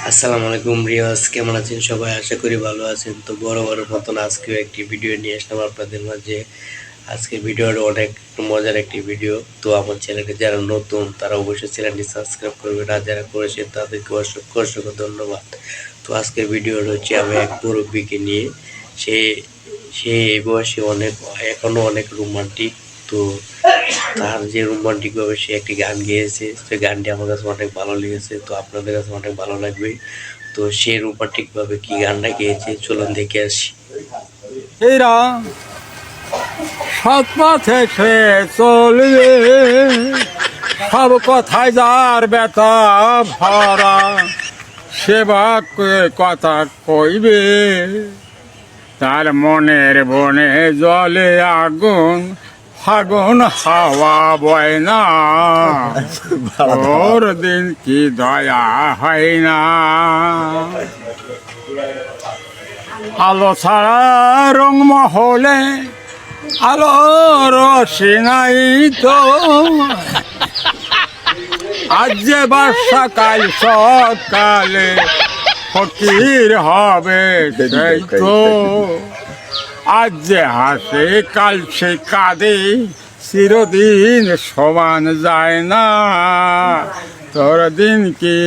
আসসালামু আলাইকুম রিয়াজ, কেমন আছেন সবাই? আশা করি ভালো আছেন। তো বড় বড় মতন আজকেও একটি ভিডিও নিয়ে আসলাম আপনাদের মাঝে। আজকের ভিডিওটা অনেক মজার একটি ভিডিও। তো আমার চ্যানেলে যারা নতুন তারা অবশ্যই চ্যানেলটি সাবস্ক্রাইব করবেন, আর যারা করেছেন তাদেরকে অসংখ্য অসংখ্য ধন্যবাদ। তো আজকের ভিডিওটা হচ্ছে আমি এক মুরব্বীকে নিয়ে। সে সে এই বয়সে এখনো অনেক রোমান্টিক। তো তার যে রোমান্টিক ভাবে সে একটি গান গেয়েছে, সেই গানটি আমার কাছে অনেক ভালো লেগেছে। তো আপনাদের কাছে অনেক ভালো লাগবে। তো সে রোমান্টিক ভাবে কি গানটা গেয়েছে চলুন দেখে আসি। এরা সৎ পথে সে চলবে, সব কথায় যার ব্যথা ভরা, সেবা কথা কইবে, তার মনের বনে জলে আগুন, ফাগুন হাওয়া বয় না, ওর দিন কি দয়া হয় না। আলো ছাড়া রং মহলে আলো রসি নাই তো, আজ যে বর্ষা কাল সকালে ফকির হবে সেই তো, আজ যে হাসে কাল সে কাঁদে, চিরদিন সমান যায় না, তোর দিন কি